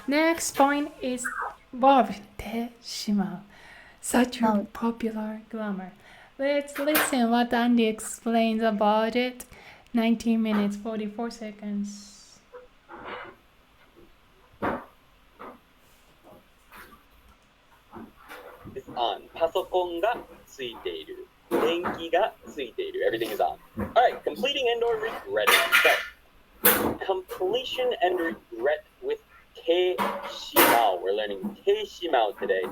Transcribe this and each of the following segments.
Next point is verb てしまう Such a popular grammar. Let's listen what Andy explains about it. 19 minutes 44 seconds. パソコンがついている。電気がついている。Everything is on. Alright, completing and or regretting. So, completion and regret with てしまう. We're learning てしまう today.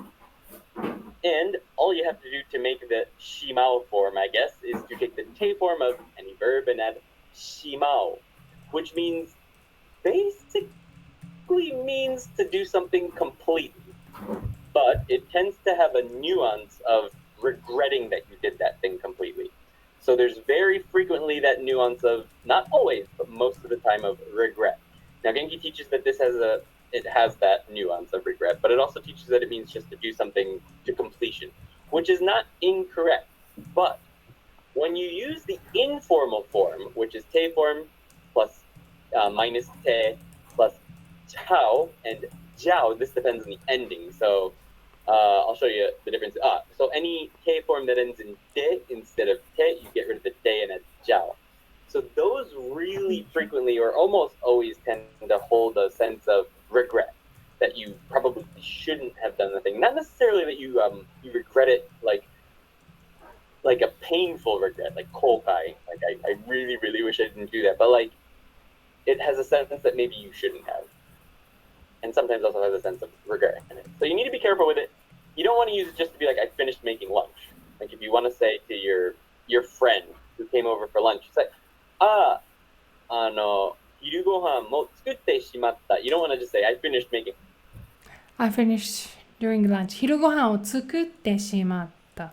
And all you have to do to make the しまう form, I guess, is to take the て form of any verb and add しまう, which means, basically means to do something completely. But it tends to have a nuance of regretting that you did that thing completely. So there's very frequently that nuance of, not always, but most of the time, of regret. Now, Genki teaches that it has that nuance of regret, but it also teaches that it means just to do something to completion, which is not incorrect. But when you use the informal form, which is te form plus minus te plus chao and jiao, this depends on the ending. So I'll show you the difference. So any te form that ends in te instead of te, you get rid of the te and add jiao. So those really frequently or almost always tend to hold a sense of regret, that you probably shouldn't have done the thing. Not necessarily that you regret it like a painful regret, like kokai, like I really, really wish I didn't do that. But like it has a sense that maybe you shouldn't have. And sometimes also has a sense of regret in it. So you need to be careful with it. You don't want to use it just to be like, I finished making lunch. Like if you want to say to your friend who came over for lunch, say,昼ご飯も作ってしまった. You don't want to just say, I finished making. I finished during lunch. 昼ご飯を作ってしまった。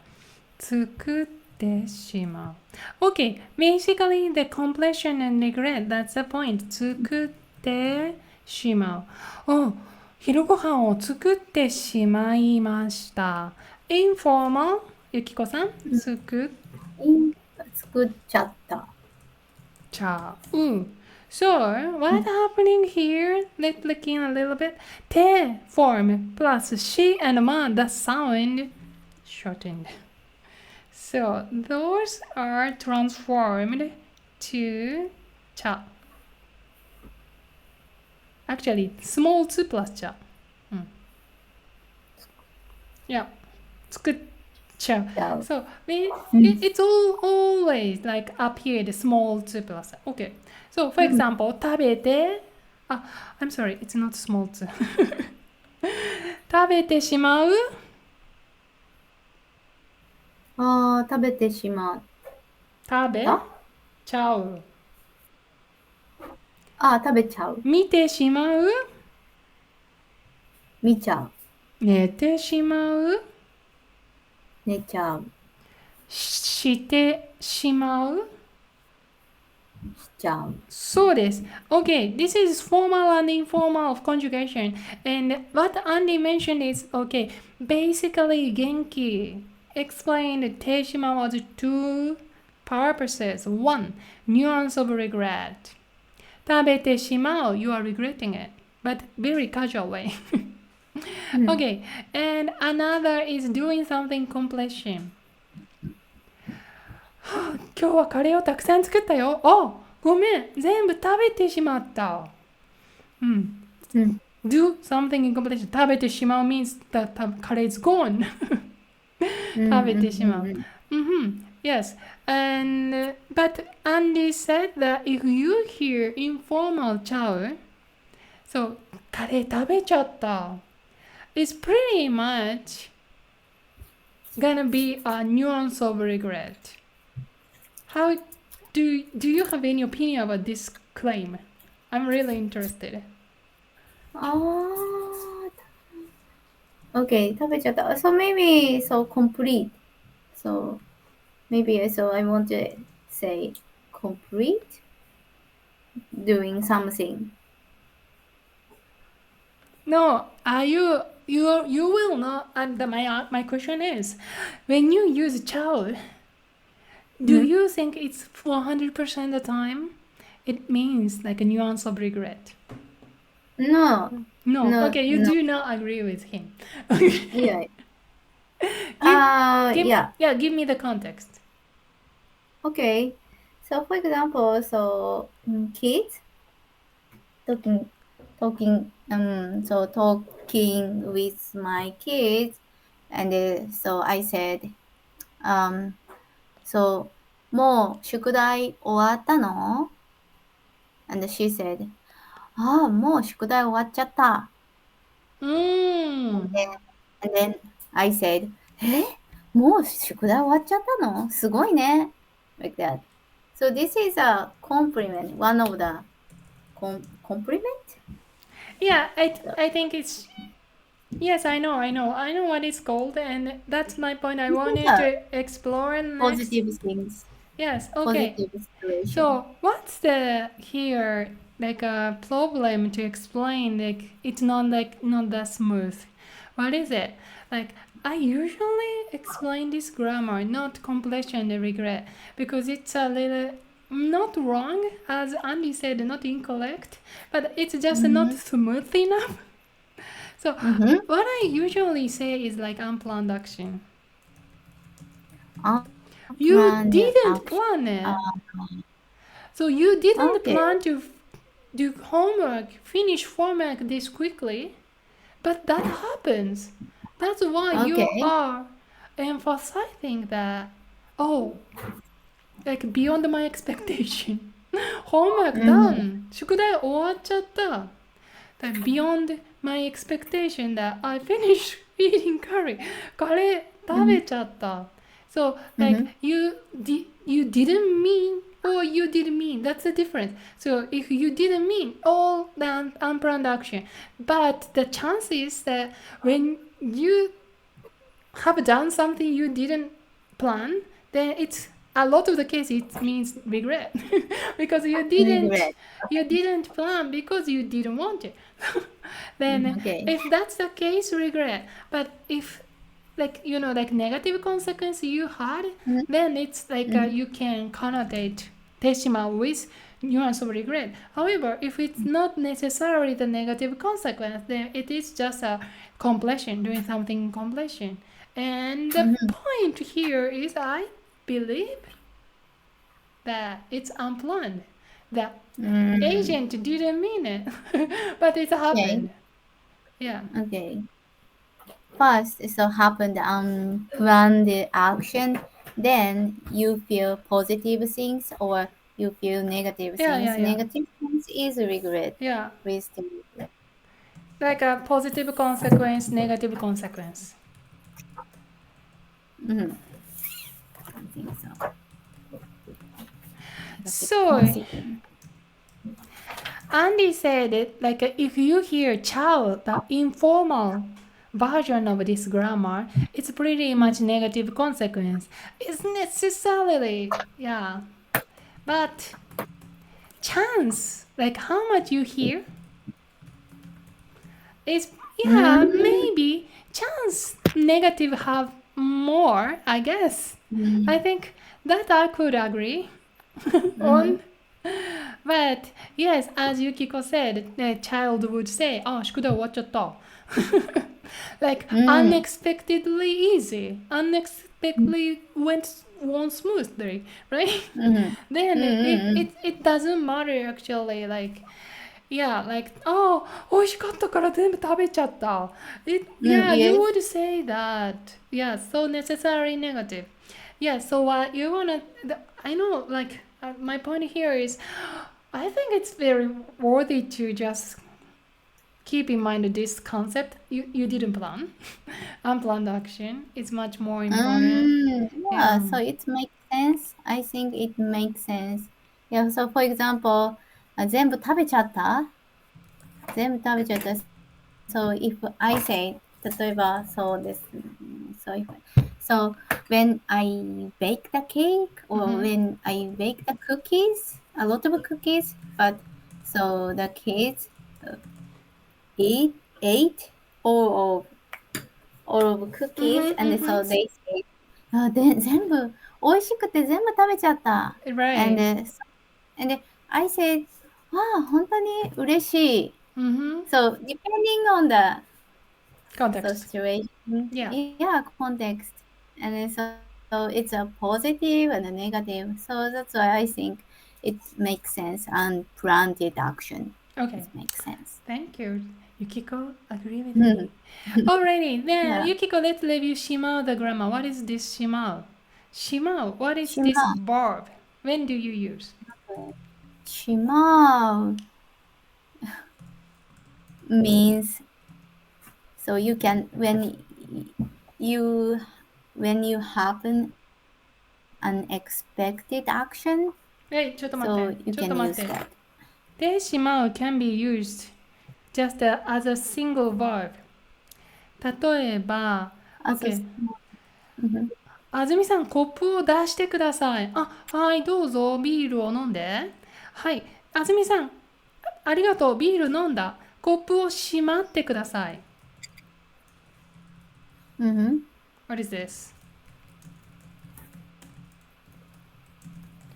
作ってしまう。Okay, basically the completion and regret, that's the point. 作ってしまう。Oh, 昼ご飯を作ってしまいました。Informal, ゆきこさん、作っちゃった。ちゃう。So, what's happening here? Let's look in a little bit. Te form plus she and ma, the sound shortened. So, those are transformed to cha. Actually, small 2 plus cha. Yeah. 作っちゃう. So, it's always like up here, the small 2 plus. Okay. So, for example, 食べて, I'm sorry, it's not small 2. 食べてしまう? 食べてしまう。食べちゃう. 食べちゃう。見てしまう? 見ちゃう。寝てしまう? 寝ちゃう。してしまう? しちゃう。そうです。Okay, this is formal and informal of conjugation. And what Andy mentioned is, okay, basically Genki explained てしまう as two purposes. One, nuance of regret. 食べてしまう, you are regretting it, but very casual way. Okay, and another is doing something completion. 今日はカレーをたくさん作ったよ。ごめん、全部食べてしまった。Do something in completion. 食べてしまう means that the カレー is gone. 食べてしまう。Yes, and but Andy said that if you hear informal chow, so カレー食べちゃった。It's pretty much gonna be a nuance of regret. How do you have any opinion about this claim? I'm really interested. Okay, 食べちゃった。So maybe so complete. So maybe I want to say complete doing something. No, you will not. And my question is, when you use chow, do you think it's 400% of the time? It means like a nuance of regret. No. No. No, Okay, you no. do not agree with him. Yeah. Give me the context. Okay. So for example, kids talking talking with my kids, and so I said, so もう宿題終わったの? And she said, もう宿題終わっちゃった。Mm. And then I said, もう宿題終わっちゃったの? すごいね。Like that. So this is a compliment, one of the compliment? Yeah, I think it's yes, I know what it's called, and that's my point. I wanted to explore next. Positive things. Yes, okay. Positive situation. So what's the here like a problem to explain? Like it's not that smooth. What is it? Like I usually explain this grammar, not completion and regret, because it's a little not wrong, as Andy said, not incorrect, but it's just not smooth enough. So what I usually say is like unplanned action. You Unplanned didn't action. plan it. So you didn't Okay. plan to do homework, finish homework this quickly, but that happens. That's why you Okay. are emphasizing that, like beyond my expectation. Homework done. 宿題終わっちゃった. That beyond my expectation that I finished eating curry. カレー食べちゃった. So like you didn't mean or you did mean. That's the difference. So if you didn't mean all the unplanned action, but the chance is that when you have done something you didn't plan, then it's a lot of the case it means regret because you didn't plan because you didn't want it. Then if that's the case, regret. But if like negative consequence you had, then it's like you can connotate てしまう with nuance of regret. However, if it's not necessarily the negative consequence, then it is just a completion, doing something in completion. And the point here is I believe that it's unplanned. The agent didn't mean it, but it happened. Yeah. Okay. First, so happened unplanned action. Then you feel positive things or you feel negative things. Yeah. Negative things is regret. Yeah. Wasting regret. Like a positive consequence, negative consequence. I think so. So, Andy said it like if you hear child, the informal version of this grammar, it's pretty much negative consequence. It's necessarily, yeah. But chance, like how much you hear, is, maybe chance negative have more, I guess. I think that I could agree on. But yes, as Yukiko said, the child would say, 宿題終わっちゃった. Like unexpectedly easy, unexpectedly went smoothly, right? Then it doesn't matter actually, like, yeah, like, 美味しかったから全部食べちゃった. You would say that. Yeah, so necessarily negative. Yeah, so what you wanna, I know, like, my point here is, I think it's very worthy to just keep in mind this concept. You didn't plan. Unplanned action is much more important. So it makes sense. I think it makes sense. Yeah, so for example, 全部食べちゃった? 全部食べちゃった. So if I say, 例えばそうです。So when I bake the cake or when I bake the cookies, a lot of cookies, but so the kids ate all of cookies, and so they say, 全部美味しくて全部食べちゃった。Right. And I said, 本当に嬉しい。So depending on the Context. situation, Yeah. context, and then so it's a positive and a negative. So that's why I think it makes sense. Unplanned action. Okay. It makes sense. Thank you. Yukiko, agree with me. Alrighty, then Yeah. Yukiko, let's review shimao the grammar. What is this shimao? Shimao, what is this Shima. verb? When do you use? Shima means so you can you when you have an unexpected action, ちょっと so 待って。 you ちょっ can と待 use って。 that. で、shimao can be used just as a single verb. 例えば、As a OK。Mhm. あずみさん、コップを出してください。あ、はい、どうぞ、ビールを飲んで。はい、あずみさん、ありがとう、ビール飲んだ。コップをしまってください。What is this?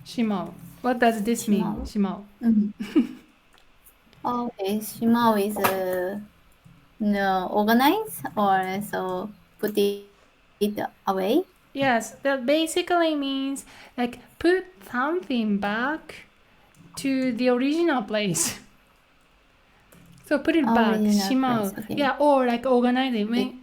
しまう。What does this mean? しまう。Okay, shimao is no organize or so put it away. Yes, that basically means like put something back to the original place. So put it back, Original しまう。 place, okay. Yeah, or like organize it.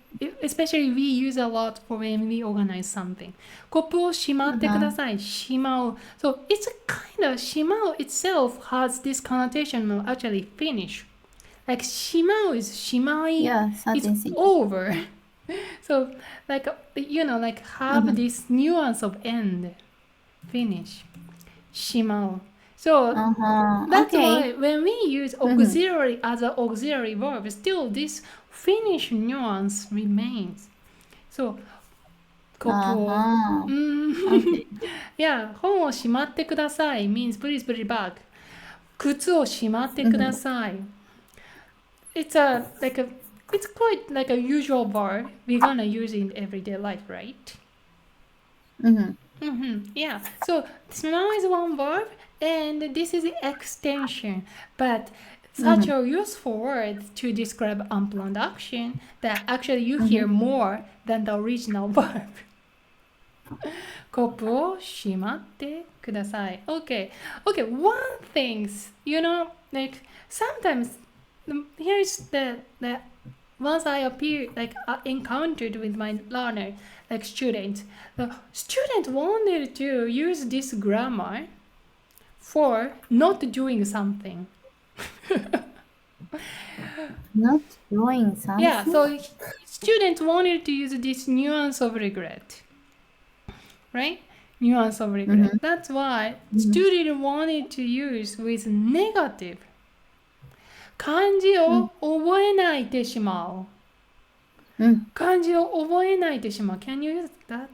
Especially we use a lot for when we organize something. コップをしまってください。しまう。So it's a kind of しまう itself has this connotation of actually finish. Like しまう is しまい. Yeah, It's certain things. over. So like like have this nuance of end, finish. しまう. So that's Okay. why when we use auxiliary as an auxiliary verb, still this finish nuance remains. So コップを Okay. Yeah, 本をしまってください means please put it back. 靴をしまってください It's it's quite like a usual verb we're gonna use in everyday life, right? Yeah. So smell is one verb, and this is the extension. But such a useful word to describe unplanned action that actually you hear more than the original verb. コップをしまってください Okay. Okay, one thing, like sometimes here's the once I encountered with my learner, like student, the student wanted to use this grammar for not doing something. Not doing something. Yeah, so student wanted to use this nuance of regret, right? Nuance of regret. That's why student wanted to use with negative. 漢字を覚えないでしまう。漢字を覚えないでしまう。Can you use that?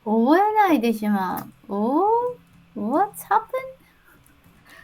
覚えないでしまう。Oh, what's happened?